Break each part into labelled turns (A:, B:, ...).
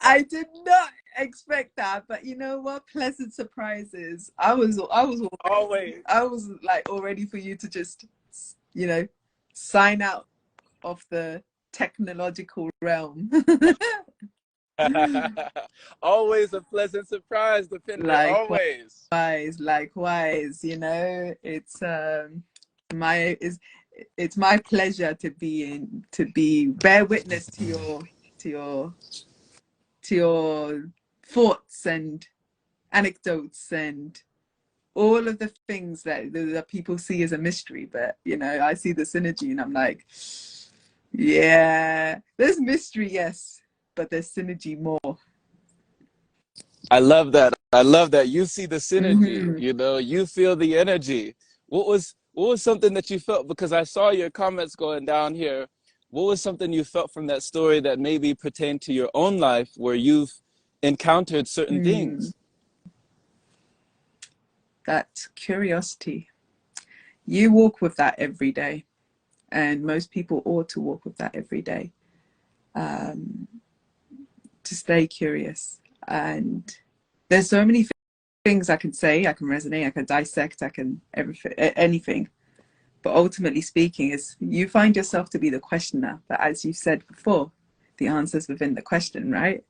A: I did not expect that, but you know what? Pleasant surprises.
B: Always.
A: I was like all ready for you to just, you know, sign out of the technological realm.
B: Always a pleasant surprise, Dapinder.
A: Likewise,
B: Always.
A: likewise, you know, my is it's my pleasure to be bear witness to your to your thoughts and anecdotes and all of the things that people see as a mystery. But you know, I see the synergy and I'm like, yeah, there's mystery, yes, but there's synergy more.
B: I love that. I love that. You see the synergy,
A: Mm-hmm.
B: you know, you feel the energy. What was something that you felt? Because I saw your comments going down here. What was something you felt from that story that maybe pertained to your own life where you've encountered certain
A: Mm,
B: things?
A: that curiosity. You walk with that every day, and most people ought to walk with that every day. Um, to stay curious. And there's so many things I can say, I can resonate, I can dissect, I can everything, anything. But ultimately speaking, is you find yourself to be the questioner. But as you said before, the answer's within the question, right?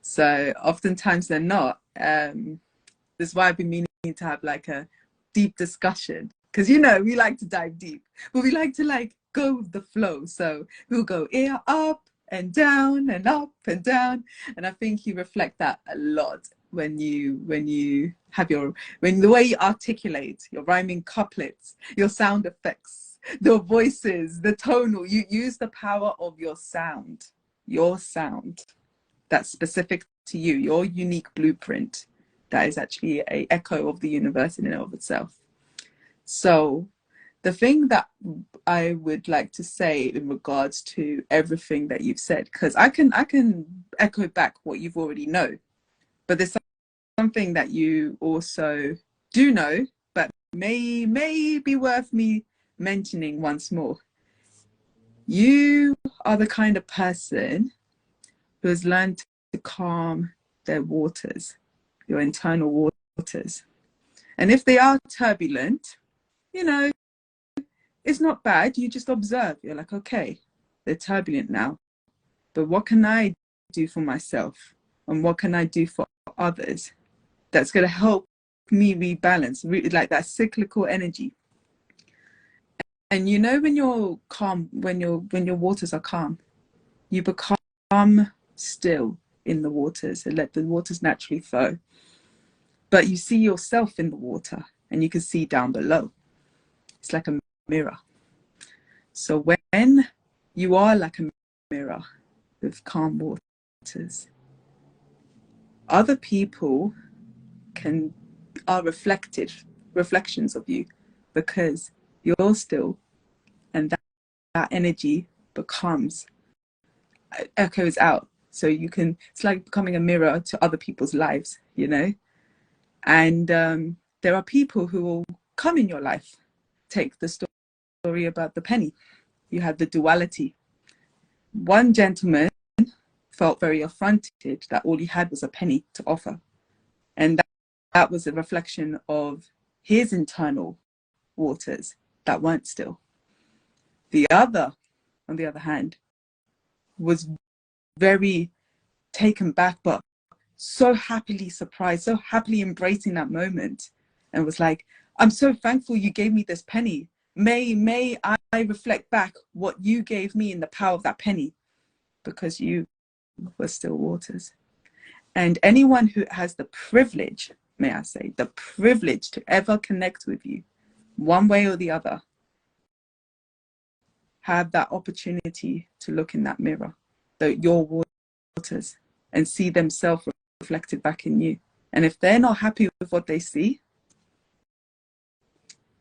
A: So oftentimes they're not. This is why I've been meaning to have like a deep discussion. Because you know, we like to dive deep, but we like to like go with the flow. So we'll go ear up and down and up and down. And I think you reflect that a lot when you have your when the way you articulate your rhyming couplets, your sound effects, the voices, the tonal, you use the power of your sound that's specific to you, your unique blueprint that is actually a echo of the universe in and of itself. So the thing that I would like to say in regards to everything that you've said, because I can echo back what you've already know, but there's something that you also do know, but may be worth me mentioning once more. You are the kind of person who has learned to calm their waters, your internal waters. And if they are turbulent, you know, it's not bad. You just observe. You're like, okay, they're turbulent now, but what can I do for myself? And what can I do for others that's going to help me rebalance, like that cyclical energy? And you know, when you're calm, when your waters are calm, you become still in the waters and let the waters naturally flow. But you see yourself in the water and you can see down below. It's like a mirror. So when you are like a mirror with calm waters, other people can are reflections of you because you're still, and that energy becomes echoes out. So you can, it's like becoming a mirror to other people's lives, you know. And there are people who will come in your life. Take the story about the penny. You had the duality. One gentleman felt very affronted that all he had was a penny to offer. And that was a reflection of his internal waters that weren't still. The other, on the other hand, was very taken back, but so happily surprised, so happily embracing that moment, and was like, I'm so thankful you gave me this penny. May I reflect back what you gave me in the power of that penny, because you were still waters. And anyone who has the privilege, may I say, the privilege to ever connect with you, one way or the other, have that opportunity to look in that mirror, your waters, and see themselves reflected back in you. And if they're not happy with what they see,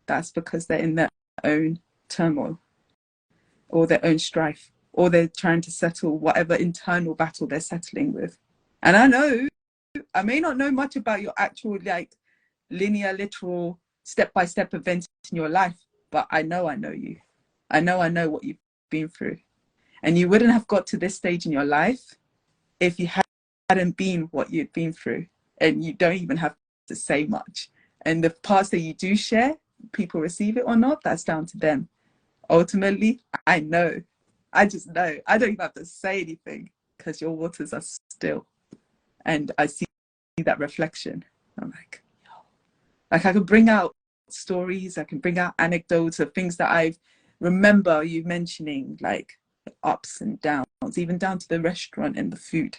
A: that's because they're in their own turmoil or their own strife, or they're trying to settle whatever internal battle they're settling with. And I may not know much about your actual like linear, literal, step-by-step events in your life, but I know you. I know what you've been through. And you wouldn't have got to this stage in your life if you hadn't been what you'd been through. And you don't even have to say much. And the parts that you do share, people receive it or not, that's down to them. Ultimately, I know. I just know. I don't even have to say anything because your waters are still. And I see that reflection. I'm like, I can bring out stories, I can bring out anecdotes of things that I remember you mentioning, like ups and downs, even down to the restaurant and the food.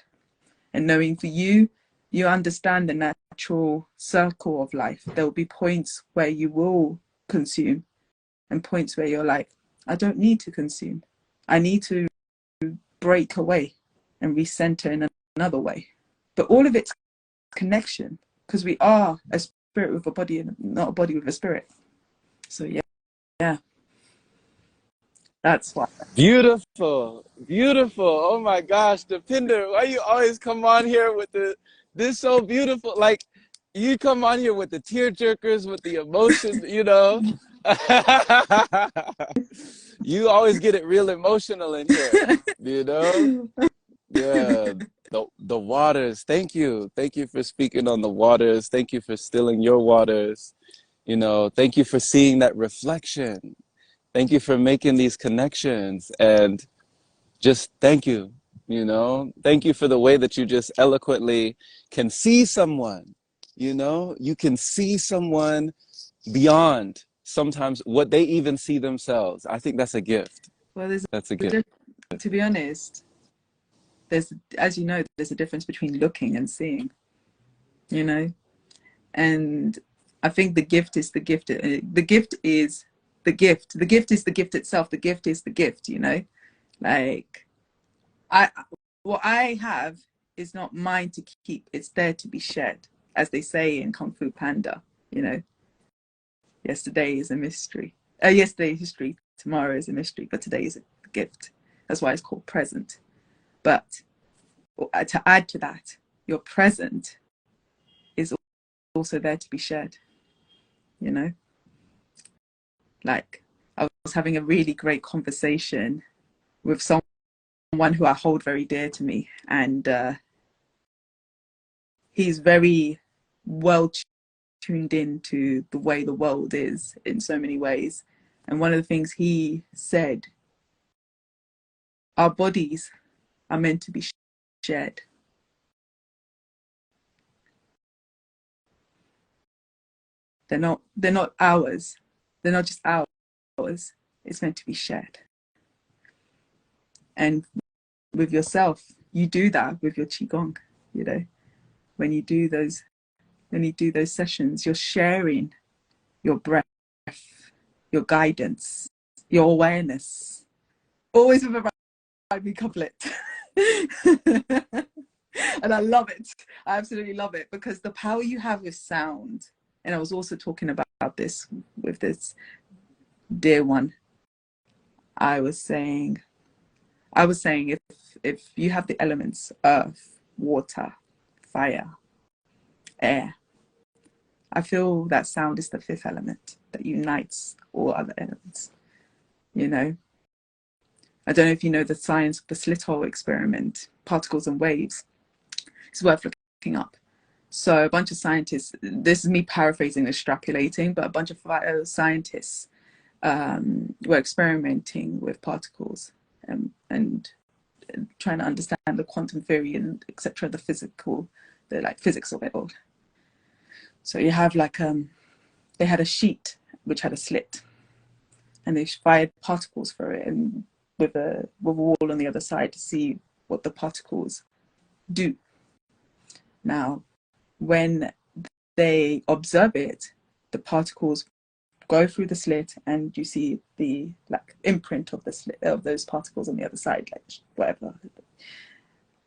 A: And knowing for you, you understand the natural circle of life. There will be points where you will consume and points where you're like, I don't need to consume. I need to break away and recenter in another way. But all of it's connection, because we are a spirit with a body and not a body with a spirit. So yeah, that's why.
B: Beautiful, beautiful. Oh my gosh, Dapinder, why you always come on here with this so beautiful? Like, you come on here with the tear jerkers, with the emotion, you know. You always get it real emotional in here, you know. Yeah, the waters. Thank you, for speaking on the waters. Thank you for stilling your waters. You know, thank you for seeing that reflection. Thank you for making these connections, and just thank you, you know. Thank you for the way that you just eloquently can see someone, you know. You can see someone beyond sometimes what they even see themselves. I think that's a gift.
A: Well, there's
B: That's a gift.
A: to be honest, there's, as you know, there's a difference between looking and seeing, you know. And I think the gift is the gift. The gift is the gift. The gift is the gift itself. The gift is the gift, you know. Like, I, what I have is not mine to keep. It's there to be shared, as they say in Kung Fu Panda. You know, yesterday is a mystery. Yesterday is history. Tomorrow is a mystery, but today is a gift. That's why it's called present. But to add to that, your present is also there to be shared. You know, like, I was having a really great conversation with someone who I hold very dear to me, and he's very well tuned in to the way the world is in so many ways. And one of the things he said, our bodies are meant to be shared. They're not ours. They're not just ours. It's meant to be shared. And with yourself, you do that with your qigong, you know. When you do those sessions, you're sharing your breath, your guidance, your awareness, always with a rhyming couplet. And I love it. I absolutely love it, because the power you have with sound, and I was also talking about this with this dear one. I was saying if you have the elements earth, water, fire, air, I feel that sound is the fifth element that unites all other elements. You know, I don't know if you know the science of the slit hole experiment, particles and waves. It's worth looking up. So a bunch of scientists, this is me paraphrasing, extrapolating, but a bunch of scientists were experimenting with particles and trying to understand the quantum theory and etc., the physical, the like physics of it all. So you have like they had a sheet which had a slit, and they fired particles through it, and with a wall on the other side to see what the particles do. Now, when they observe it, the particles go through the slit, and you see the like imprint of the slit of those particles on the other side, like whatever.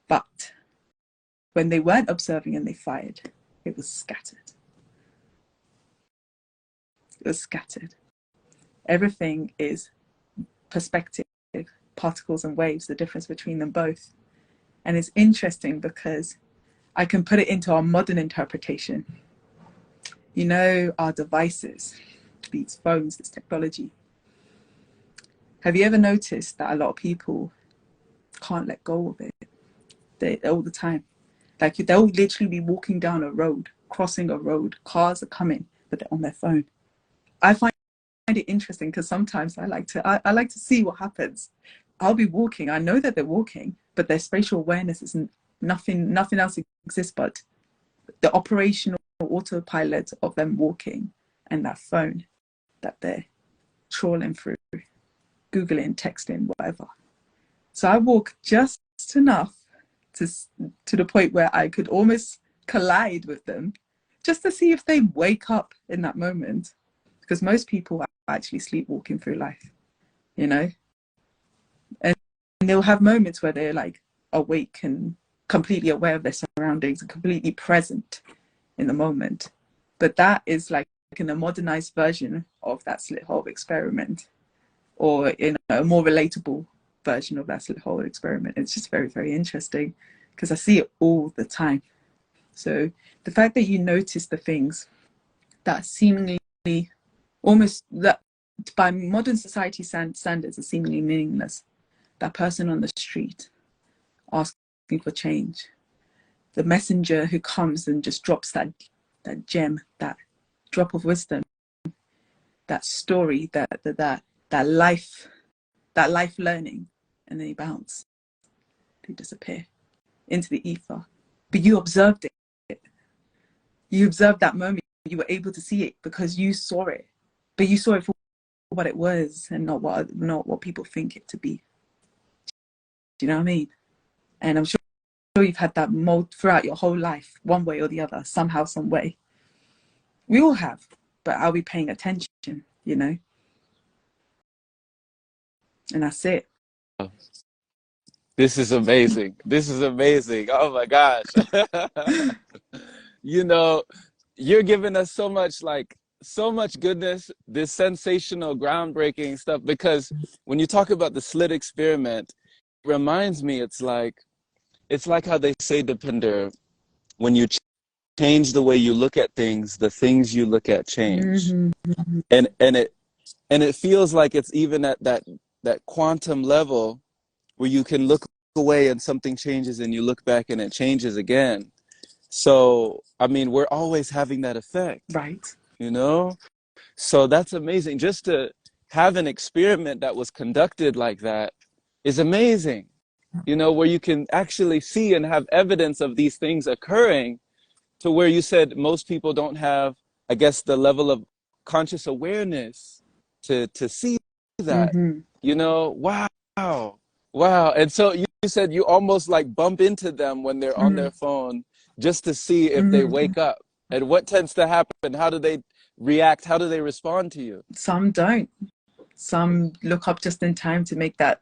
A: But when they weren't observing and they fired, it was scattered. It was scattered. Everything is perspective, particles and waves, the difference between them both. And it's interesting because I can put it into our modern interpretation. You know, our devices, these phones, this technology. Have you ever noticed that a lot of people can't let go of it. All the time. Like they'll literally be walking down a road, crossing a road, cars are coming, but they're on their phone. I find it interesting because sometimes I like to see what happens. I'll be walking, I know that they're walking, but their spatial awareness isn't, nothing else exists but the operational autopilot of them walking and that phone that they're trawling through, Googling, texting, whatever. So I walk just enough to the point where I could almost collide with them just to see if they wake up in that moment. Because most people are actually sleepwalking through life, you know? And they'll have moments where they're like awake and completely aware of their surroundings and completely present in the moment. But that is like in a modernized version of that slit hole experiment, or in a more relatable version of that slit hole experiment. It's just very, very interesting because I see it all the time. So the fact that you notice the things that seemingly almost, that by modern society standards are seemingly meaningless. That person on the street asking for change, the messenger who comes and just drops that gem, that drop of wisdom, that story, that life learning, and then they bounce, they disappear into the ether. But you observed it. You observed that moment. You were able to see it because you saw it, but you saw it for what it was and not what people think it to be. Do you know what I mean? And I'm sure you've had that mold throughout your whole life, one way or the other, somehow, some way. We all have, but are we paying attention, you know? And that's it.
B: This is amazing. This is amazing. Oh my gosh. You know, you're giving us so much, like, so much goodness, this sensational, groundbreaking stuff, because when you talk about the slit experiment, it reminds me, it's like how they say, Dapinder, when you change the way you look at things, the things you look at change.
A: Mm-hmm.
B: And it feels like it's even at that quantum level where you can look away and something changes and you look back and it changes again. So, I mean, we're always having that effect,
A: Right.
B: you know? So that's amazing. Just to have an experiment that was conducted like that is amazing, you know, where you can actually see and have evidence of these things occurring, to where you said most people don't have, I guess, the level of conscious awareness to see that,
A: Mm-hmm.
B: you know? Wow. Wow. And so you said you almost like bump into them when they're on their phone just to see if they wake up. And what tends to happen? How do they react? How do they respond to you?
A: Some don't. Some look up just in time to make that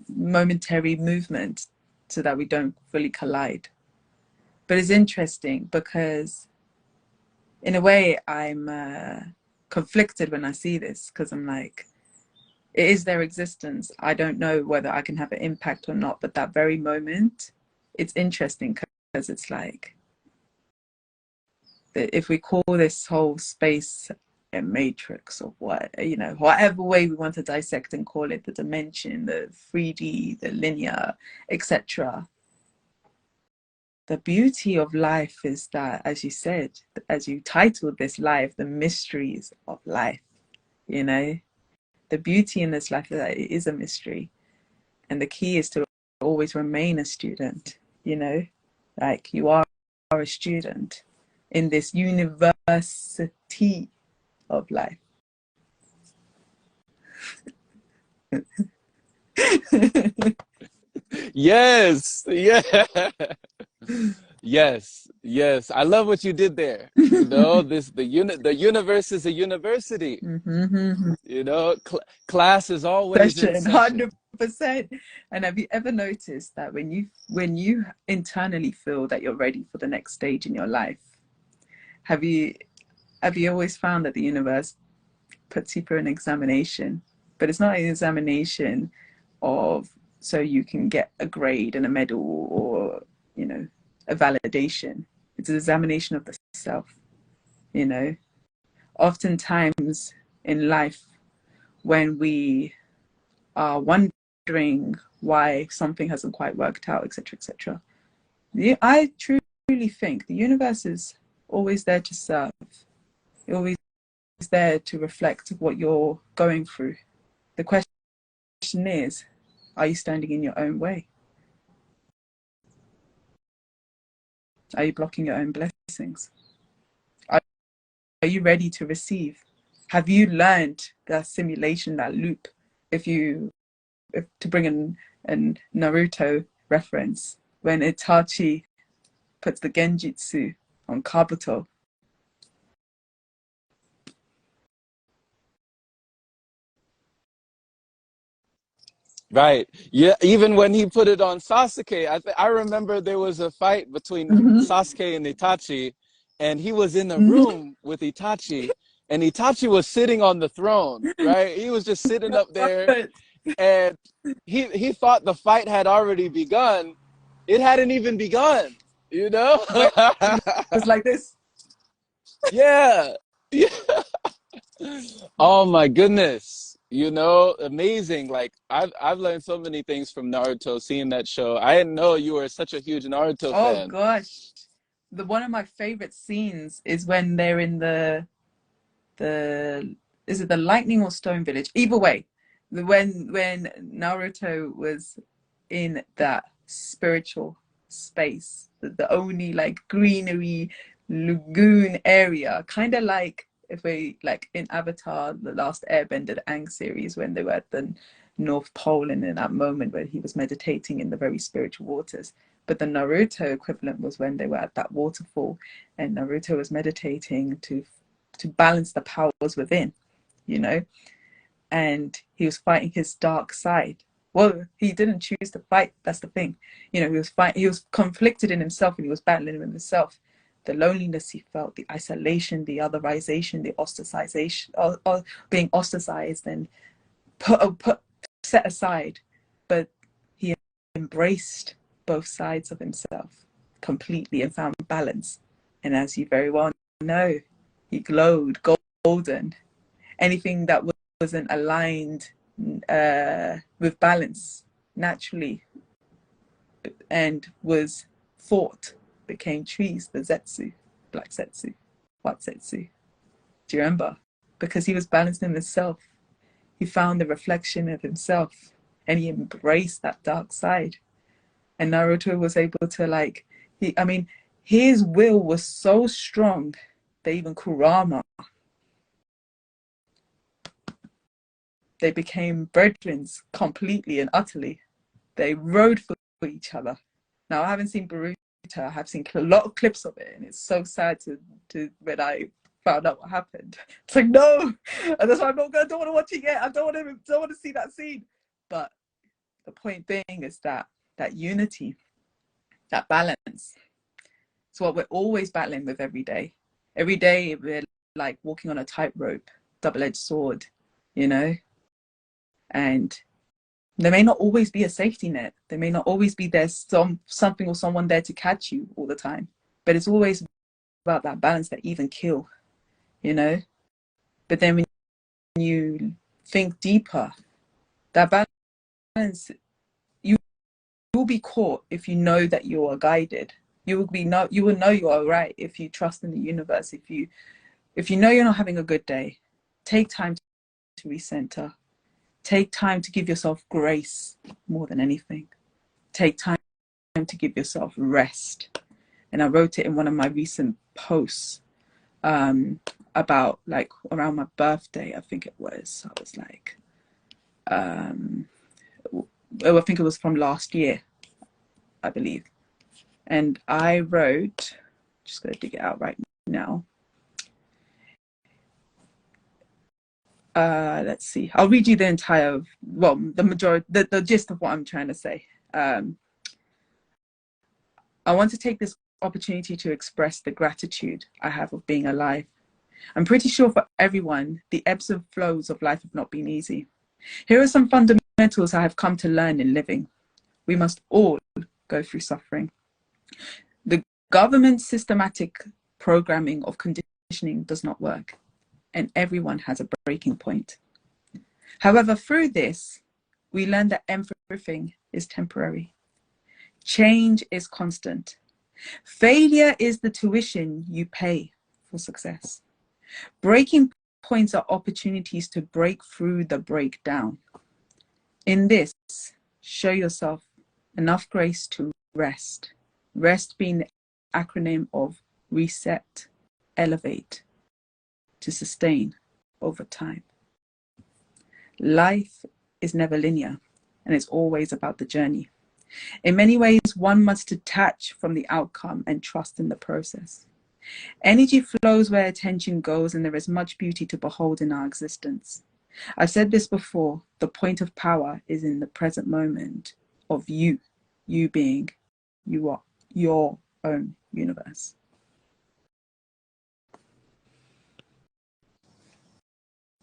A: momentary movement so that we don't fully collide. But it's interesting because in a way I'm conflicted when I see this, because I'm like, it is their existence. I don't know whether I can have an impact or not, but that very moment, it's interesting because it's like, if we call this whole space a matrix or what, you know, whatever way we want to dissect and call it, the dimension, the 3D, the linear, etc. The beauty of life is that, as you said, as you titled this life, the mysteries of life, you know, the beauty in this life is that it is a mystery. And the key is to always remain a student, you know, like you are a student in this university of life.
B: Yes. Yeah. Yes. Yes. I love what you did there. You know, the universe is a university.
A: Mm-hmm.
B: You know, class is always in
A: Session,
B: session.
A: 100%. And have you ever noticed that when you internally feel that you're ready for the next stage in your life, have you always found that the universe puts you through an examination? But it's not an examination of so you can get a grade and a medal, or, you know, a validation. It's an examination of the self, you know. Oftentimes in life, when we are wondering why something hasn't quite worked out, etc., etc. I truly think the universe is always there to serve. It always is there to reflect what you're going through. The question is, are you standing in your own way? Are you blocking your own blessings? Are you ready to receive? Have you learned that simulation, that loop? If to bring in a Naruto reference, when Itachi puts the genjutsu on Kabuto.
B: Right. Yeah. Even when he put it on Sasuke, I remember there was a fight between Sasuke and Itachi, and he was in the room with Itachi, and Itachi was sitting on the throne. Right. He was just sitting up there, and he thought the fight had already begun. It hadn't even begun. You know.
A: It's like this.
B: Yeah. Yeah. Oh my goodness. You know, amazing. Like I've learned so many things from Naruto seeing that show. I didn't know you were such a huge Naruto
A: Oh
B: fan.
A: gosh. One of my favorite scenes is when they're in the is it the lightning or stone village? Either way, when Naruto was in that spiritual space, the only like greenery lagoon area, kind of like if we like in Avatar, the last Airbender, the Aang series, when they were at the North Pole and in that moment where he was meditating in the very spiritual waters. But the Naruto equivalent was when they were at that waterfall and Naruto was meditating to balance the powers within, you know, and he was fighting his dark side. Well, he didn't choose to fight. That's the thing. You know, he was conflicted in himself and he was battling with himself. The loneliness he felt, the isolation, the otherization, the ostracization, or being ostracized and set aside. But he embraced both sides of himself completely and found balance. And as you very well know, he glowed golden. Anything that wasn't aligned with balance naturally and was fought became trees, the Zetsu, black Zetsu, white Zetsu. Do you remember? Because he was balanced in himself. He found the reflection of himself and he embraced that dark side. And Naruto was able to his will was so strong that even Kurama, they became brethren completely and utterly. They rode for each other. Now, I haven't seen Boruto. I have seen a lot of clips of it, and it's so sad to when I found out what happened. It's like, no! And that's why don't want to watch it yet. I don't want to see that scene. But the point being is that unity, that balance, it's what we're always battling with every day. Every day we're like walking on a tightrope, double-edged sword, you know? And there may not always be a safety net. There may not always be something or someone there to catch you all the time. But it's always about that balance, that even kill, you know? But then when you think deeper, that balance, you will be caught if you know that you are guided. You will know you are right if you trust in the universe. If you know you're not having a good day, take time to recenter. Take time to give yourself grace more than anything. Take time to give yourself rest. And I wrote it in one of my recent posts about like around my birthday, I think it was. I was like, I think it was from last year, I believe. And I wrote, just going to dig it out right now. Let's see. I'll read you the entire, well, the majority, the gist of what I'm trying to say. I want to take this opportunity to express the gratitude I have of being alive. I'm pretty sure for everyone, the ebbs and flows of life have not been easy. Here are some fundamentals I have come to learn in living. We must all go through suffering. The government's systematic programming of conditioning does not work, and everyone has a breaking point. However, through this, we learn that everything is temporary. Change is constant. Failure is the tuition you pay for success. Breaking points are opportunities to break through the breakdown. In this, show yourself enough grace to rest. Rest being the acronym of reset, elevate, to sustain over time. Life is never linear, and it's always about the journey. In many ways, one must detach from the outcome and trust in the process. Energy flows where attention goes, and there is much beauty to behold in our existence. I've said this before, the point of power is in the present moment of you being, you are your own universe.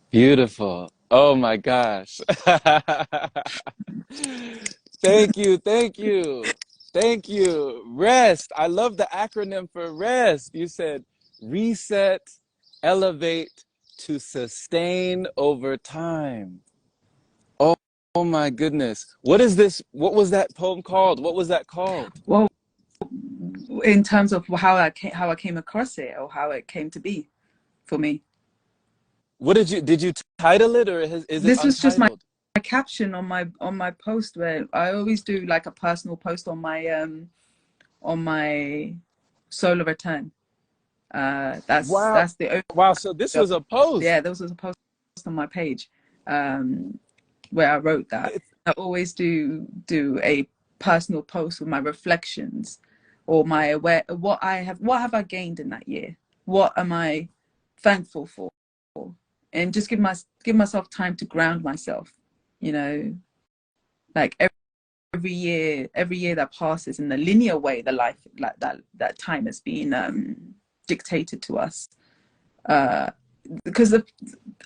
B: Beautiful. Oh my gosh. Thank you, thank you, thank you. Rest. I love the acronym for rest. You said reset, elevate, to sustain over time. Oh, oh my goodness. What is this? What was that poem called? What was that called?
A: Well, in terms of how I came across it, or how it came to be for me.
B: What did you title it, or is it
A: This was just my
B: untitled?
A: caption on my post, where I always do like a personal post on my solar return. That's
B: Wow.
A: the only,
B: Wow. So this was a post.
A: yeah, there was a post on my page where I wrote that.
B: It's,
A: I always do a personal post with my reflections, or my what have I gained in that year? What am I thankful for? And just give myself time to ground myself, you know, like every year that passes in the linear way, the life like that time has been dictated to us. Because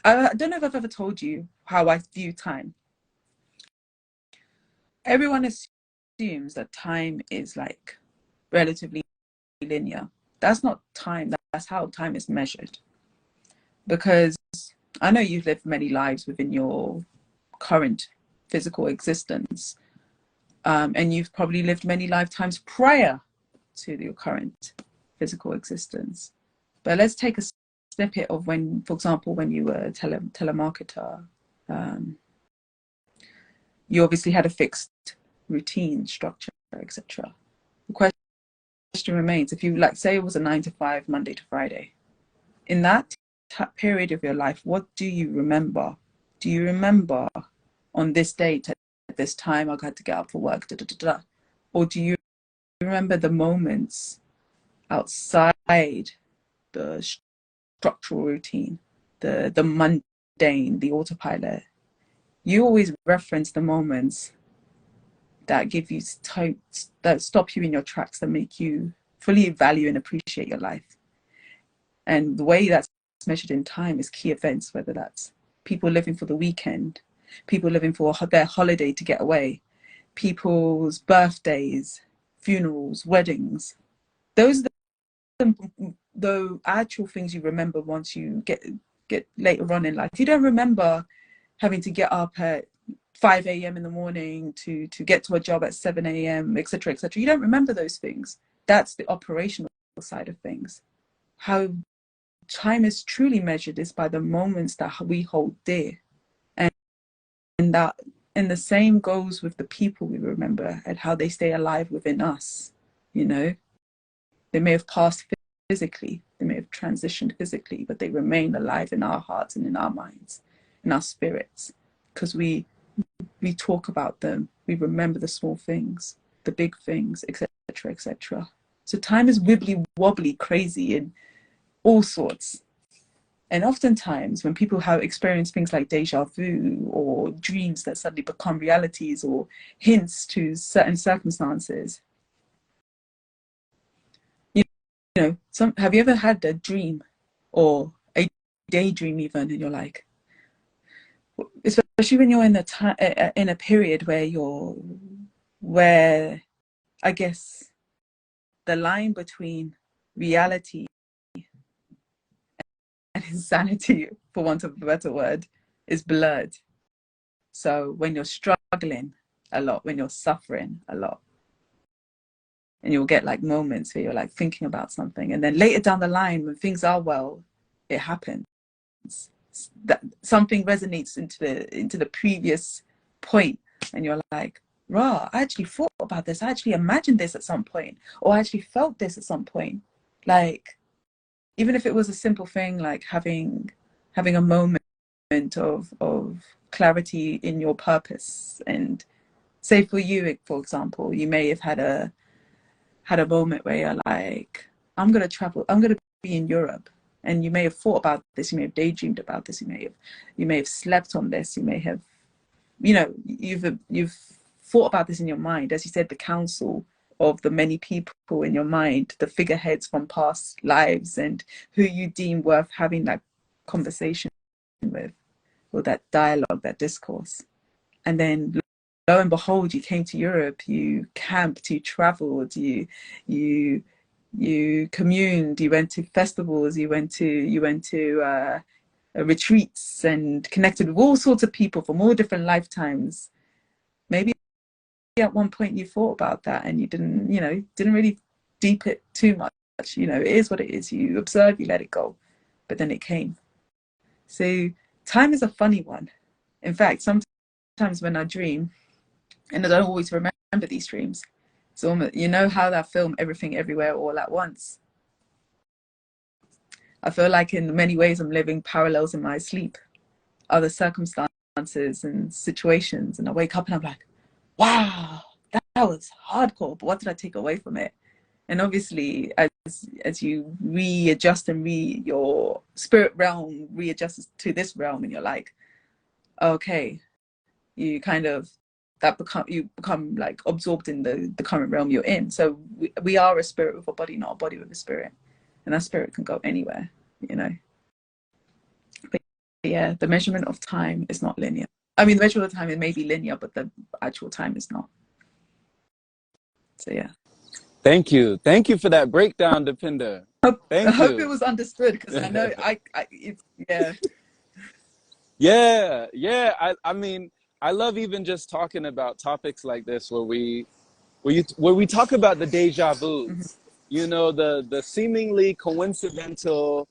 A: I don't know if I've ever told you how I view time. Everyone assumes that time is like relatively linear. That's not time. That's how time is measured. Because I know you've lived many lives within your current physical existence, and you've probably lived many lifetimes prior to your current physical existence. But let's take a snippet of when, for example, when you were a telemarketer, you obviously had a fixed routine, structure, etc. The question remains, if you, like, say it was a 9 to 5, Monday to Friday, in that period of your life, what do you remember? Do you remember on this date at this time I had to get up for work, da, da, da, da? Or do you remember the moments outside the structural routine, the mundane, the autopilot? You always reference the moments that give you time, that stop you in your tracks, that make you fully value and appreciate your life. And the way that's measured in time is key events, whether that's people living for the weekend, people living for their holiday to get away, people's birthdays, funerals, weddings. Those are the actual things you remember once you get later on in life. You don't remember having to get up at 5 a.m. in the morning to get to a job at 7 a.m., etc., etc. You don't remember those things. That's the operational side of things. How time is truly measured is by the moments that we hold dear, and that, and the same goes with the people we remember and how they stay alive within us. You know, they may have passed physically, they may have transitioned physically, but they remain alive in our hearts and in our minds, in our spirits, because we talk about them, we remember the small things, the big things, etc., etc. So time is wibbly wobbly, crazy, and all sorts. And oftentimes when people have experienced things like deja vu, or dreams that suddenly become realities, or hints to certain circumstances, you know, have you ever had a dream or a daydream even, and you're like, especially when you're in a period where I guess the line between reality and insanity, for want of a better word, is blurred. So when you're struggling, a lot, when you're suffering a lot. And you'll get like moments where you're like thinking about something, and then later down the line when things are well, it happens. That something resonates into the previous point, and you're like, rah, I actually thought about this, I actually imagined this at some point, or I actually felt this at some point. Like, even if it was a simple thing like having a moment of clarity in your purpose. And say for you, for example, you may have had a moment where you're like, I'm going to travel, I'm going to be in Europe. And you may have thought about this, you may have daydreamed about this, you may have slept on this, you may have, you've thought about this in your mind. As you said, the council of the many people in your mind, the figureheads from past lives, and who you deem worth having that conversation with, or that dialogue, that discourse. And then lo and behold, you came to Europe, you camped, you traveled, you communed, you went to festivals, you went to retreats, and connected with all sorts of people from all different lifetimes. Maybe at one point you thought about that and you didn't really deep it too much. It is what it is. You observe, you let it go, but then it came. So time is a funny one. In fact, sometimes when I dream, and I don't always remember these dreams, so how that film Everything Everywhere All at Once, I feel like in many ways I'm living parallels in my sleep, other circumstances and situations, and I wake up and I'm like, wow, that was hardcore, but what did I take away from it? And obviously, as you readjust and your spirit realm readjusts to this realm, and you're like, okay, you become like absorbed in the current realm you're in. So we are a spirit with a body, not a body with a spirit, and that spirit can go anywhere. But yeah, the measurement of time is not linear. I mean, the measurement of time, it may be linear, but the actual time is not. So yeah.
B: Thank you for that breakdown, Dapinder.
A: I hope it was understood, because I know yeah.
B: I mean, I love even just talking about topics like this where we talk about the deja vus, the seemingly coincidental,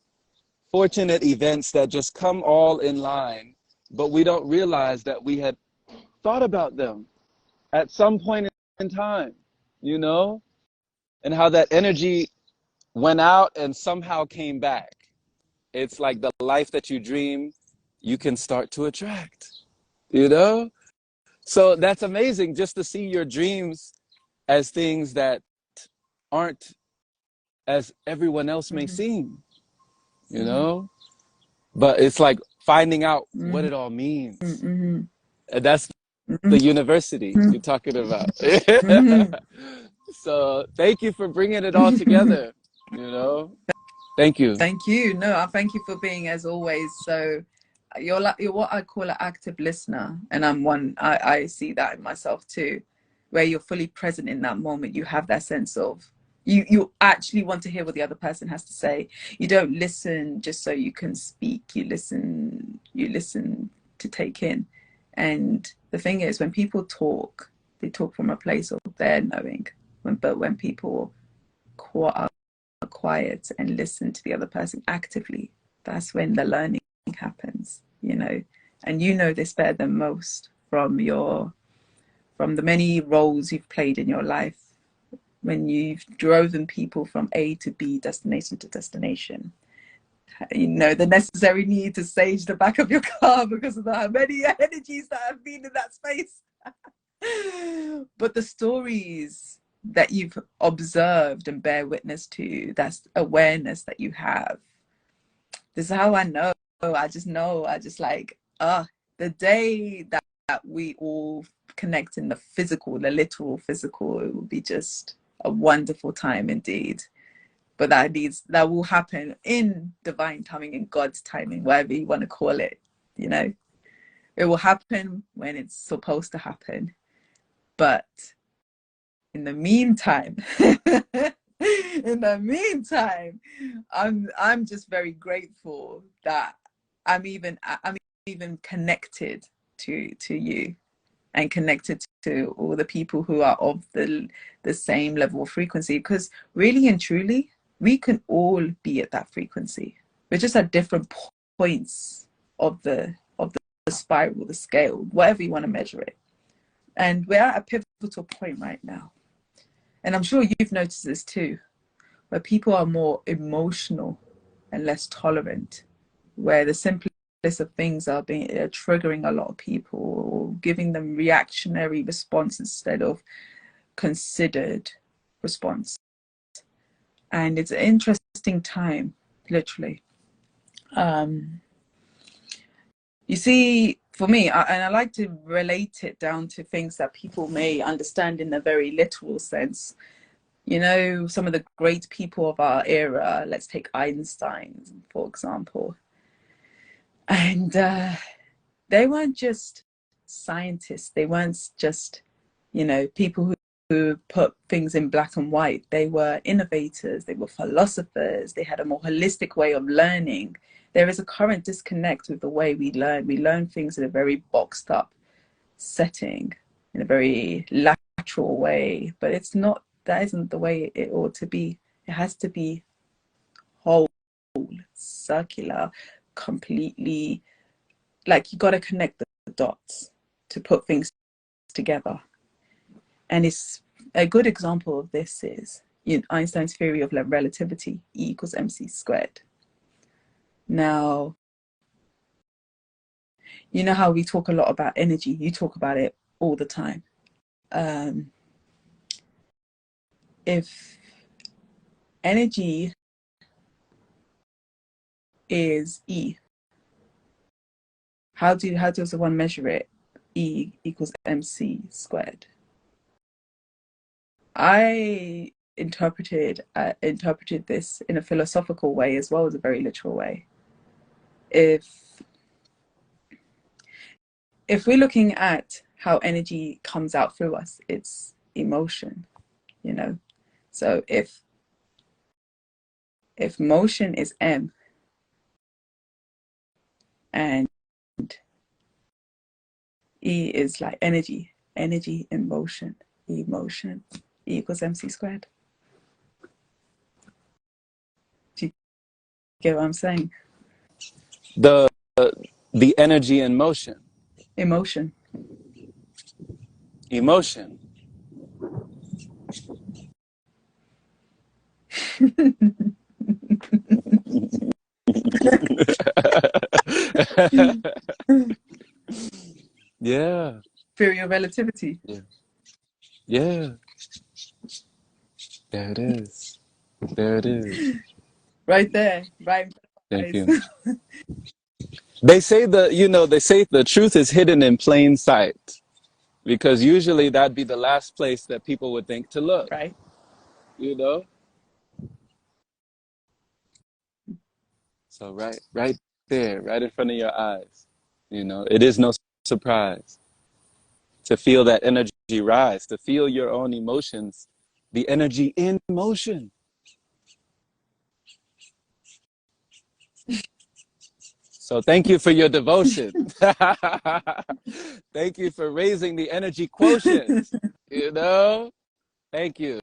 B: fortunate events that just come all in line, but we don't realize that we had thought about them at some point in time, and how that energy went out and somehow came back. It's like the life that you dream, you can start to attract, So that's amazing, just to see your dreams as things that aren't as everyone else may seem, But it's like finding out what it all means. And that's the university you're talking about. So thank you for bringing it all together, Thank you.
A: Thank you. No, I thank you for being, as always. So you're what I call an active listener, and I'm one. I see that in myself too, where you're fully present in that moment. You have that sense of you actually want to hear what the other person has to say. You don't listen just so you can speak. You listen to take in. And the thing is, when people talk, they talk from a place of their knowing. But when people are quiet and listen to the other person actively, that's when the learning happens. And this better than most from the many roles you've played in your life, when you've driven people from A to B, destination to destination. The necessary need to sage the back of your car because of the many energies that have been in that space. But the stories that you've observed and bear witness to, that's awareness that you have. This is how I know. I just like, the day that we all connect in the physical, the literal physical, it will be just a wonderful time indeed. But that will happen in divine timing, in God's timing, whatever you want to call it. It will happen when it's supposed to happen. But in the meantime, I'm just very grateful that I'm even connected to you, and connected to all the people who are of the same level of frequency. Because really and truly, we can all be at that frequency. We're just at different points of the spiral, the scale, whatever you want to measure it. And we're at a pivotal point right now. And I'm sure you've noticed this too, where people are more emotional and less tolerant, where the simplest of things are triggering a lot of people, or giving them reactionary response instead of considered response. And it's an interesting time, literally. You see, for me, and I like to relate it down to things that people may understand in a very literal sense. You know, some of the great people of our era, let's take Einstein, for example. And they weren't just scientists. They weren't just, you know, people who put things in black and white. They were innovators. They were philosophers. They had a more holistic way of learning. There is a current disconnect with the way we learn. We learn things in a very boxed up setting, in a very lateral way, but it's not, that isn't the way it ought to be. It has to be whole, circular, completely, like you got to connect the dots to put things together. And it's a good example of this is Einstein's theory of relativity, E equals mc squared. Now, you know how we talk a lot about energy. You talk about it all the time. If energy is E, how does one measure it? E equals mc squared. I interpreted this in a philosophical way as well as a very literal way. If we're looking at how energy comes out through us, it's emotion, you know. So if motion is M and E is like energy in motion, emotion, E equals mc squared. Do you get what I'm saying?
B: The energy in motion.
A: Emotion.
B: Emotion. Yeah.
A: Theory of relativity.
B: Yeah. Yeah. There it is. There it is.
A: Right there. Right.
B: Thank you. They say the truth is hidden in plain sight, because usually that'd be the last place that people would think to look,
A: Right.
B: you know? So right there, right in front of your eyes, you know, it is no surprise to feel that energy rise, to feel your own emotions, the energy in motion. So thank you for your devotion. Thank you for raising the energy quotient, you know? Thank you.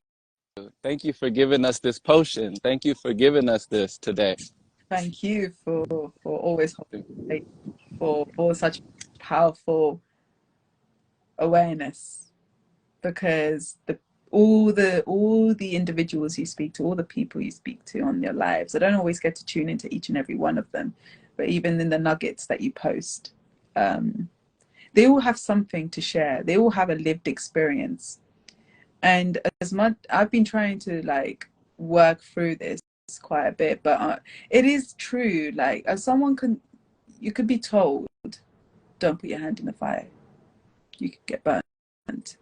B: Thank you for giving us this potion. Thank you for giving us this today.
A: Thank you for always holding space for such powerful awareness, because all the individuals you speak to, all the people you speak to on your lives, I don't always get to tune into each and every one of them, but even in the nuggets that you post, they all have something to share. They all have a lived experience. And as much, I've been trying to like work through this quite a bit, but it is true. Like, as you could be told, don't put your hand in the fire, you could get burnt.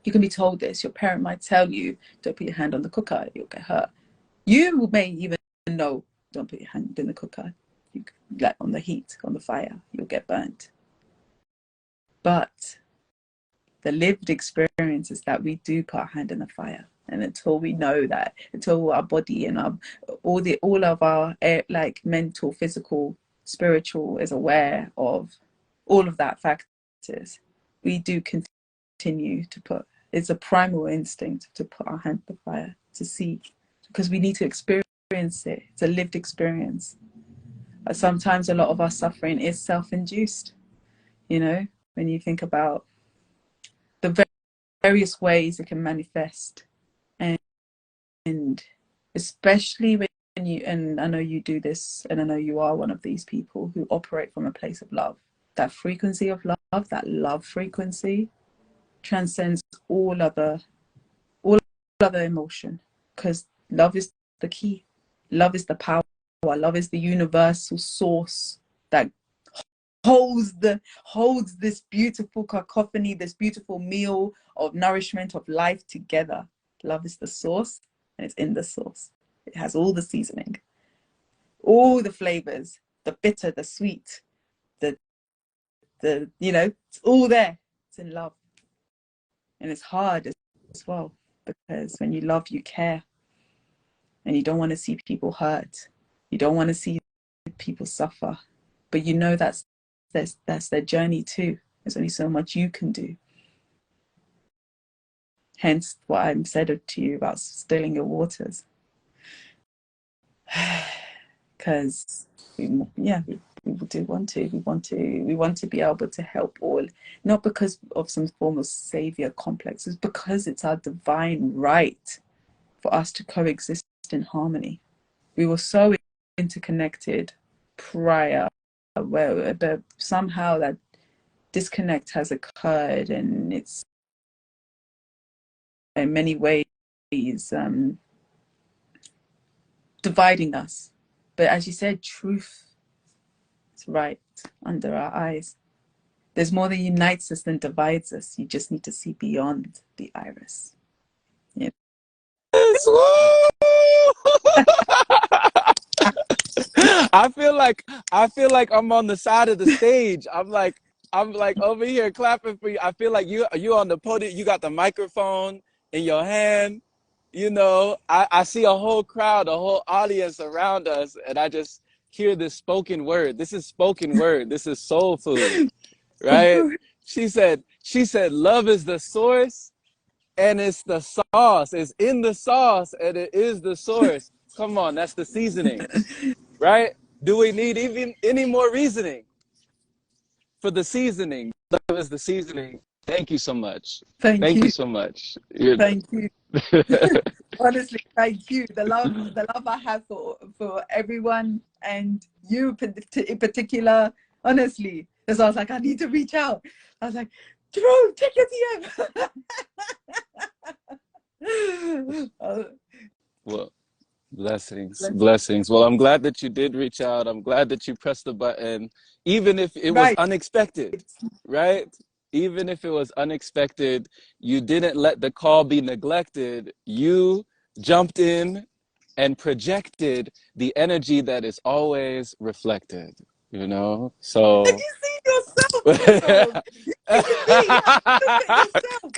A: You can be told this. Your parent might tell you, don't put your hand on the cooker, you'll get hurt. You may even know, don't put your hand in the cooker, like on the heat, on the fire, you'll get burnt. But the lived experience is that we do put our hand in the fire. And until we know that, until our body and all of our like mental, physical, spiritual is aware of all of that factors, we do continue to put, it's a primal instinct to put our hand to the fire, to see, because we need to experience it. It's a lived experience. But sometimes a lot of our suffering is self-induced, you know, when you think about the various ways it can manifest. And especially when you, and I know you do this, and I know you are one of these people who operate from a place of love. That frequency of love, that love frequency, transcends all other emotion, because love is the key. Love is the power. Love is the universal source that holds this beautiful cacophony, this beautiful meal of nourishment of life together. Love is the source, and it's in the source. It has all the seasoning, all the flavors, the bitter, the sweet, the you know, it's all there. It's in love. And it's hard as well, because when you love, you care, and you don't want to see people hurt. You don't want to see people suffer, but you know that's their journey too. There's only so much you can do. Hence what I said to you about stilling your waters. Because we do want to. We want to be able to help all, not because of some form of savior complex. It's because it's our divine right for us to coexist in harmony. We were so interconnected prior, but somehow that disconnect has occurred, and it's in many ways dividing us. But as you said, truth is right under our eyes. There's more that unites us than divides us. You just need to see beyond the iris. Yeah.
B: Yes, I feel like I'm on the side of the stage. I'm like over here clapping for you. I feel like you on the podium. You got the microphone in your hand. You know, I see a whole crowd, a whole audience around us, and I just hear this spoken word. This is spoken word. This is soul food, right? She said, love is the source, and it's the sauce. It's in the sauce, and it is the source. Come on, that's the seasoning, right? Do we need even any more reasoning for the seasoning? Love is the seasoning. Thank you so much.
A: Thank
B: Thank you
A: you.
B: so much.
A: Thank you. Honestly, thank you. The love I have for everyone, and you in particular. Honestly, because I was like, I need to reach out. I was like, Jerome, check your DM.
B: Well, blessings. Well, I'm glad that you did reach out. I'm glad that you pressed the button, even if it was
A: Right.
B: unexpected, right? Even if it was unexpected, you didn't let the call be neglected. You jumped in and projected the energy that is always reflected, you know? So.
A: And you see yourself, Jerome. You see, look at yourself.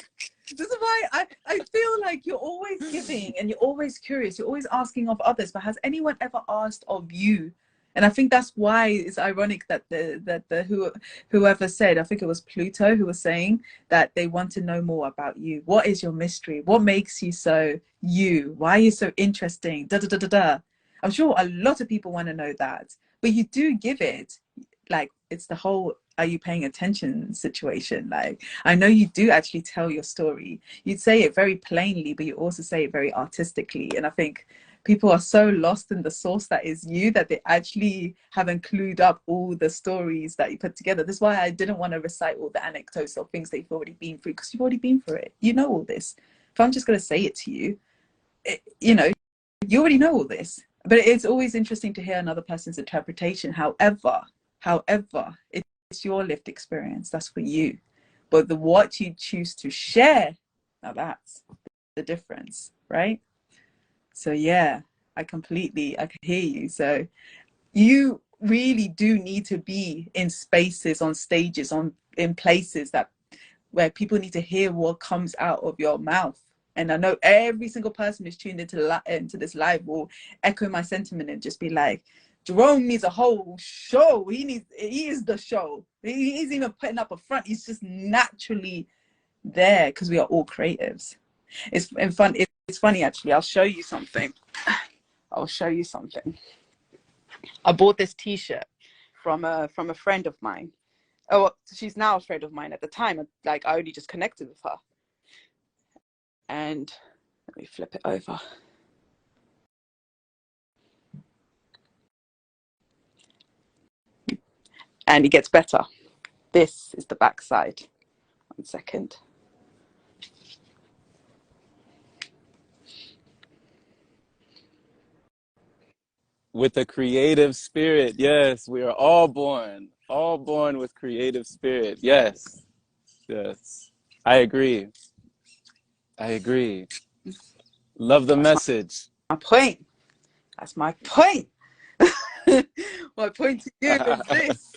A: This is why I feel like you're always giving, and you're always curious. You're always asking of others, but has anyone ever asked of you? And I think that's why it's ironic that whoever said, I think it was Pluto, who was saying that they want to know more about you. What is your mystery? What makes you so you? Why are you so interesting? Da da da da da. I'm sure a lot of people want to know that, but you do give it. Like, it's the whole are you paying attention situation. Like, I know you do actually tell your story. You'd say it very plainly, but you also say it very artistically. And I think people are so lost in the source that is you, that they actually haven't clued up all the stories that you put together. That's why I didn't want to recite all the anecdotes or things that you've already been through, because you've already been through it. You know all this. If I'm just going to say it to you, you know, you already know all this. But it's always interesting to hear another person's interpretation. However, it's your lived experience. That's for you. But what you choose to share, now that's the difference, right? So yeah, I can hear you. So you really do need to be in spaces, on stages, in places where people need to hear what comes out of your mouth. And I know every single person who's tuned into this live will echo my sentiment and just be like, Jerome needs a whole show. He is the show. He's even putting up a front. He's just naturally there because we are all creatives. It's funny actually. I'll show you something. I bought this T-shirt from a friend of mine. Oh, she's now a friend of mine. At the time, like, I only just connected with her. And let me flip it over. And it gets better. This is the back side. 1 second.
B: With a creative spirit. Yes, we are all born with creative spirit. Yes. Yes. I agree. Love the
A: That's
B: message.
A: my point. That's my point. My point to you is this.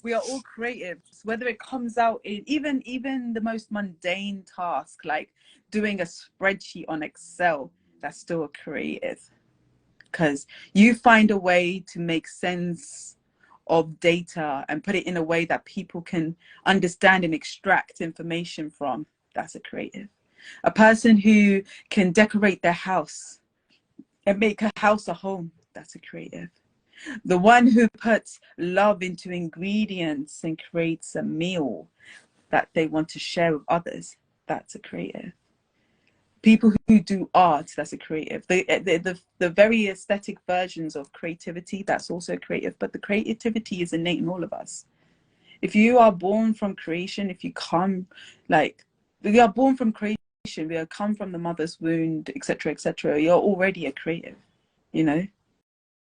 A: We are all creatives, whether it comes out in even the most mundane task, like doing a spreadsheet on Excel, that's still a creative. Because you find a way to make sense of data and put it in a way that people can understand and extract information from. That's a creative. A person who can decorate their house and make a house a home, that's a creative. The one who puts love into ingredients and creates a meal that they want to share with others, that's a creative. People who do art, that's a creative. The very aesthetic versions of creativity, that's also creative. But the creativity is innate in all of us. If you are born from creation, if you come, like, we are born from creation, we are come from the mother's wound, etc., etc., you're already a creative, you know,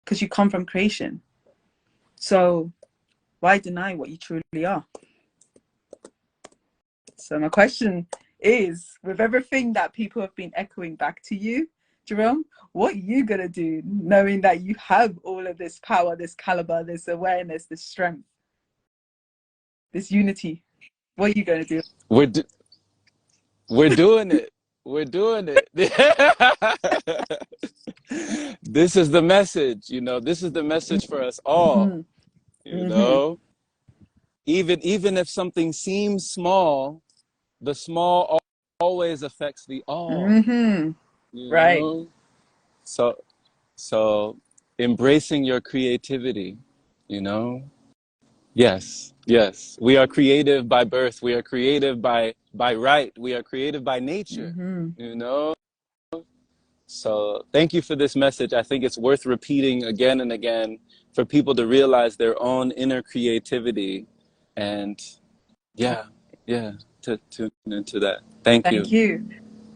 A: because you come from creation. So why deny what you truly are? So my question is, with everything that people have been echoing back to you, Jerome, what are you going to do knowing that you have all of this power, this caliber, this awareness, this strength, this unity? What are you going to do?
B: We're doing it. We're doing it. This is the message, this is the message for us all,
A: Mm-hmm.
B: you
A: Mm-hmm.
B: know. Even if something seems small, the small always affects the all,
A: Mm-hmm.
B: you
A: Right.
B: know. So embracing your creativity, you know. Yes, yes. We are creative by birth. We are creative by right. We are creative by nature,
A: Mm-hmm.
B: you know. So thank you for this message. I think it's worth repeating again and again for people to realize their own inner creativity, and yeah, to tune into that. Thank you.
A: Thank you.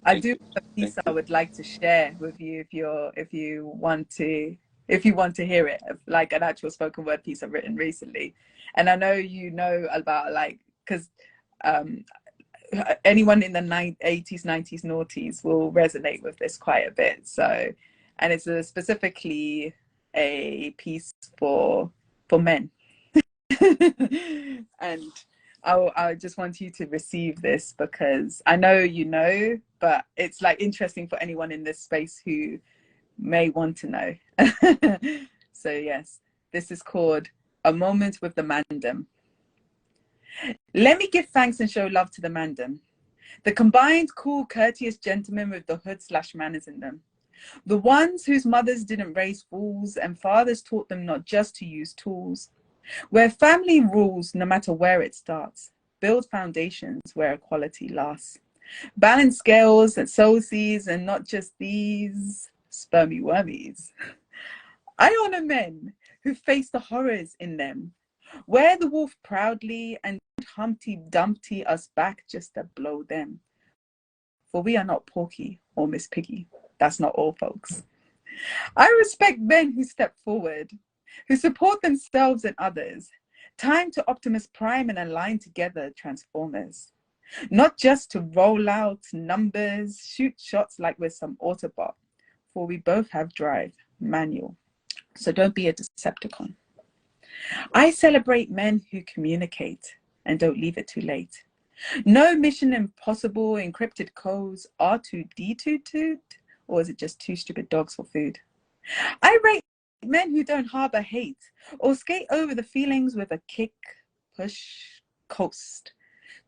A: I
B: Thank
A: do
B: you.
A: have a piece
B: Thank
A: I
B: you.
A: would like to share with you if you want to hear it, like an actual spoken word piece I've written recently. And I know you know about, like, because um, anyone in the 80s, 90s, noughties will resonate with this quite a bit. So, and it's specifically a piece for men. And I just want you to receive this because I know you know, but it's like interesting for anyone in this space who may want to know. So yes, this is called A Moment with the Mandem. Let me give thanks and show love to the Mandem. The combined, cool, courteous gentlemen with the hood/manners in them. The ones whose mothers didn't raise fools and fathers taught them not just to use tools. Where family rules, no matter where it starts, build foundations where equality lasts. Balance scales and soul seas and not just these spermy wormies. I honor men who face the horrors in them. Wear the wolf proudly and Humpty Dumpty us back just to blow them. For we are not Porky or Miss Piggy. That's not all, folks. I respect men who step forward, who support themselves and others. Time to Optimus Prime and align together Transformers. Not just to roll out numbers, shoot shots like we're some Autobot, for we both have drive, manual. So don't be a Decepticon. I celebrate men who communicate and don't leave it too late. No Mission Impossible encrypted codes, R2D2, or is it just two stupid dogs for food? I rate men who don't harbor hate or skate over the feelings with a kick, push, coast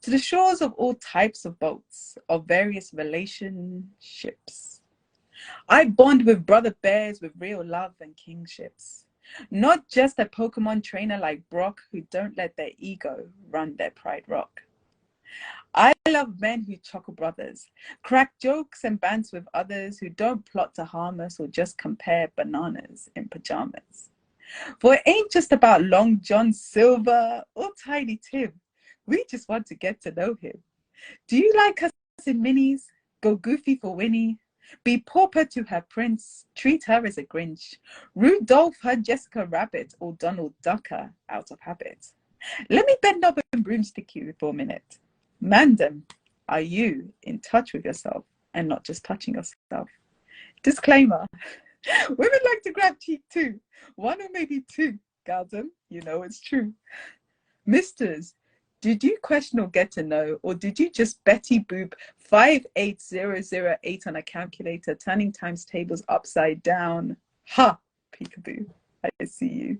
A: to the shores of all types of boats of various relationships. I bond with brother bears with real love and kingships. Not just a Pokemon trainer like Brock who don't let their ego run their pride rock. I love men who chuckle brothers, crack jokes and bants with others who don't plot to harm us or just compare bananas in pajamas. For it ain't just about Long John Silver or Tiny Tim. We just want to get to know him. Do you like us in minis? Go goofy for Winnie. Be pauper to her prince. Treat her as a Grinch. Rudolph her Jessica Rabbit or Donald Ducker out of habit. Let me bend up and broomstick you for a minute. Mandem, are you in touch with yourself and not just touching yourself? Disclaimer. Women like to grab cheek too. One or maybe two. Galdem, you know it's true. Misters, did you question or get to know, or did you just Betty Boop 58008 on a calculator, turning times tables upside down? Ha! Peekaboo. I see you.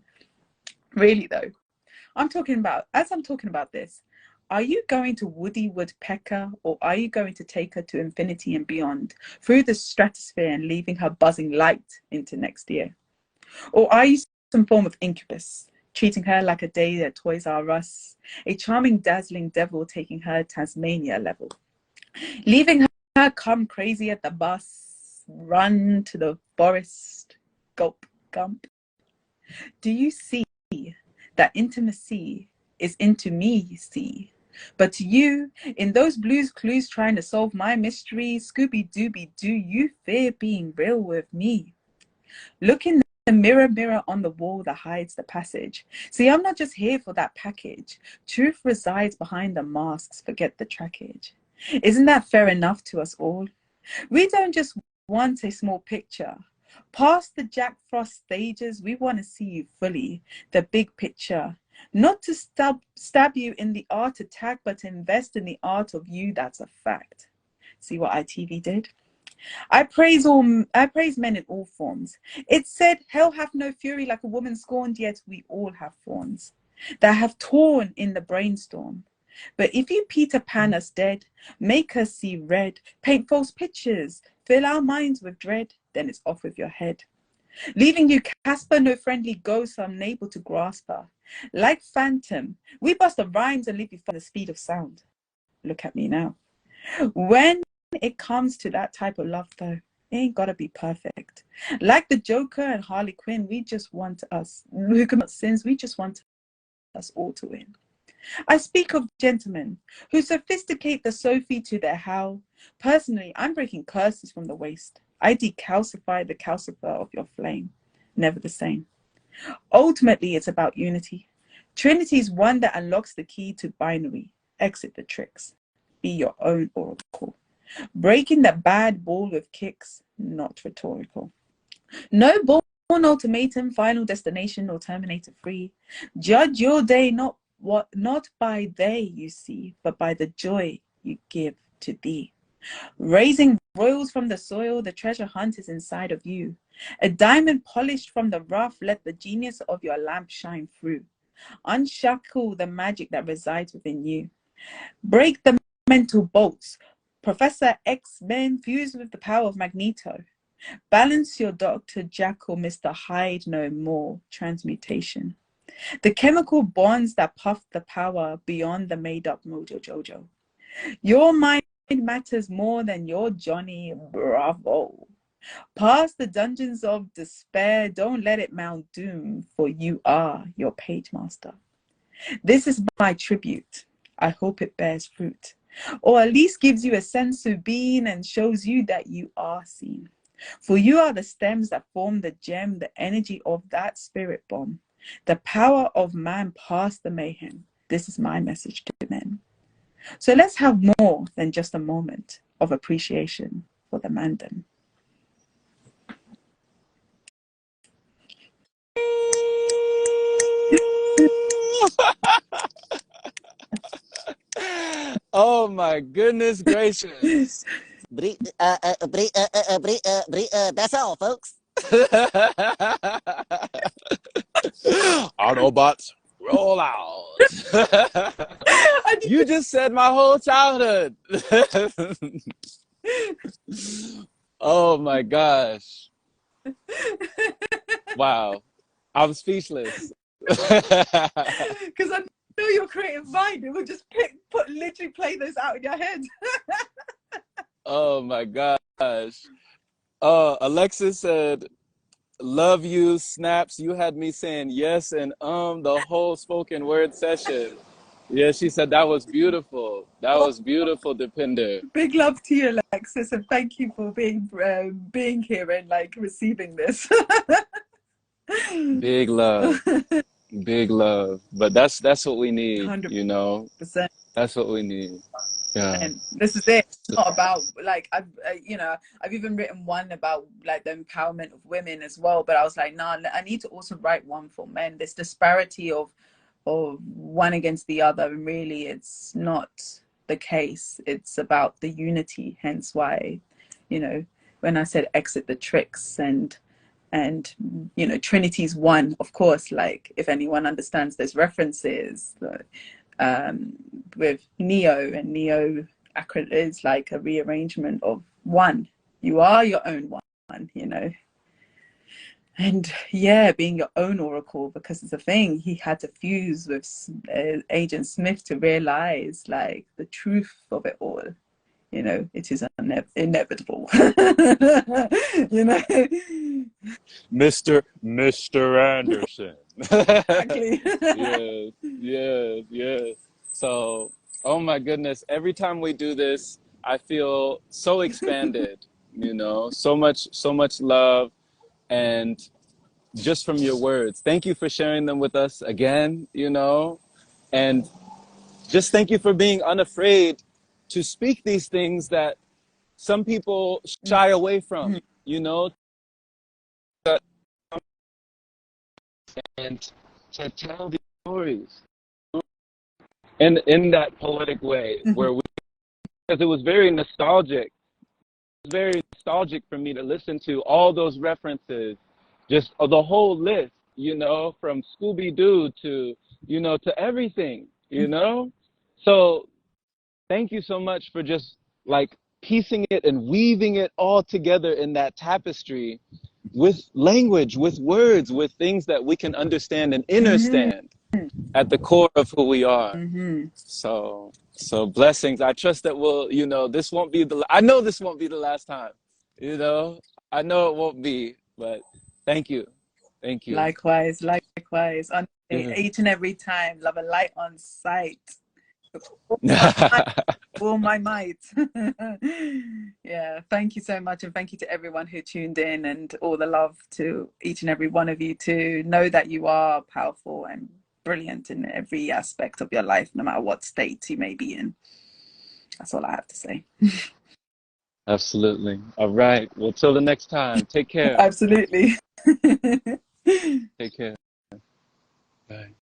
A: Really though, I'm talking about this, are you going to Woody Woodpecker, or are you going to take her to infinity and beyond, through the stratosphere and leaving her buzzing light into next year? Or are you some form of incubus, treating her like a day at Toys R Us, a charming, dazzling devil taking her Tasmania level, leaving her come crazy at the bus, run to the forest, gulp, gump? Do you see that intimacy is into me, see? But to you, in those blues clues trying to solve my mystery, Scooby-Dooby, do you fear being real with me? Look in the mirror, mirror on the wall that hides the passage. See, I'm not just here for that package. Truth resides behind the masks, forget the trackage. Isn't that fair enough to us all? We don't just want a small picture. Past the Jack Frost stages, we want to see you fully, the big picture. Not to stab you in the art attack, but to invest in the art of you, that's a fact. See what ITV did? I praise men in all forms. It said, hell hath no fury like a woman scorned, yet we all have thorns that have torn in the brainstorm. But if you Peter Pan us dead, make us see red, paint false pictures, fill our minds with dread, then it's off with your head. Leaving you Casper, no friendly ghost, unable to grasp her. Like Phantom, we bust the rhymes and leave you from the speed of sound. Look at me now. When it comes to that type of love though, it ain't gotta be perfect. Like the Joker and Harley Quinn, we just want us, who commit sins, we just want us all to win. I speak of gentlemen who sophisticate the Sophie to their how. Personally, I'm breaking curses from the waist. I decalcify the calcifer of your flame. Never the same. Ultimately, it's about unity. Trinity is one that unlocks the key to binary. Exit the tricks. Be your own oracle. Breaking the bad ball with kicks, not rhetorical. No born ultimatum, final destination, or terminator free. Judge your day not by they you see, but by the joy you give to thee. Raising royals from the soil, the treasure hunt is inside of you. A diamond polished from the rough, let the genius of your lamp shine through. Unshackle the magic that resides within you. Break the mental bolts. Professor X-Men fused with the power of Magneto. Balance your Dr. Jackal, Mr. Hyde no more. Transmutation. The chemical bonds that puff the power beyond the made-up Mojo Jojo. Your mind matters more than your Johnny Bravo. Past the dungeons of despair, don't let it mount doom, for you are your page master. This is my tribute. I hope it bears fruit, or at least gives you a sense of being and shows you that you are seen. For you are the stems that form the gem, the energy of that spirit bomb, the power of man past the mayhem. This is my message to men. So let's have more than just a moment of appreciation for the Mandan.
B: Oh my goodness gracious.
C: That's all, folks.
B: Autobots, roll out.
A: I
B: You just said my whole childhood. Oh my gosh. Wow. I'm speechless.
A: because I know your creative mind. It will just literally play those out in your head.
B: Oh my gosh. Alexis said, love you, snaps. You had me saying yes and the whole spoken word session. Yeah, she said that was beautiful. That was beautiful, Dapinder.
A: Big love to you, Alexis, and thank you for being here and like receiving this.
B: Big love. Big love. But that's what we need,
A: 100%.
B: That's what we need. Yeah.
A: And this is it. It's not about like I've even written one about like the empowerment of women as well. But I was like, nah, I need to also write one for men. This disparity of one against the other, and really, it's not the case. It's about the unity. Hence why, when I said exit the tricks and Trinity's one, of course. Like if anyone understands those references. With Neo, and Neo is like a rearrangement of one. You are your own one, and yeah, being your own oracle, because it's a thing. He had to fuse with Agent Smith to realize like the truth of it all. It is inevitable.
B: Mr. Anderson.
A: Exactly.
B: Yes. So, oh my goodness, every time we do this, I feel so expanded, so much love, and just from your words. Thank you for sharing them with us again, and just thank you for being unafraid to speak these things that some people shy away from, and to tell these stories in that poetic way, because it was very nostalgic. It was very nostalgic for me to listen to all those references, just the whole list, from Scooby-Doo to, to everything, So thank you so much for just like piecing it and weaving it all together in that tapestry with language, with words, with things that we can understand and understand at the core of who we are. So blessings. I trust that this won't be I know this won't be the last time, I know it won't be, but thank you.
A: Likewise. On each and every time, love a light on sight. All my might. Yeah, thank you so much, and thank you to everyone who tuned in, and all the love to each and every one of you, to know that you are powerful and brilliant in every aspect of your life, no matter what state you may be in. That's all I have to say.
B: Absolutely. All right, well, till the next time, take care.
A: Absolutely.
B: Take care. Bye.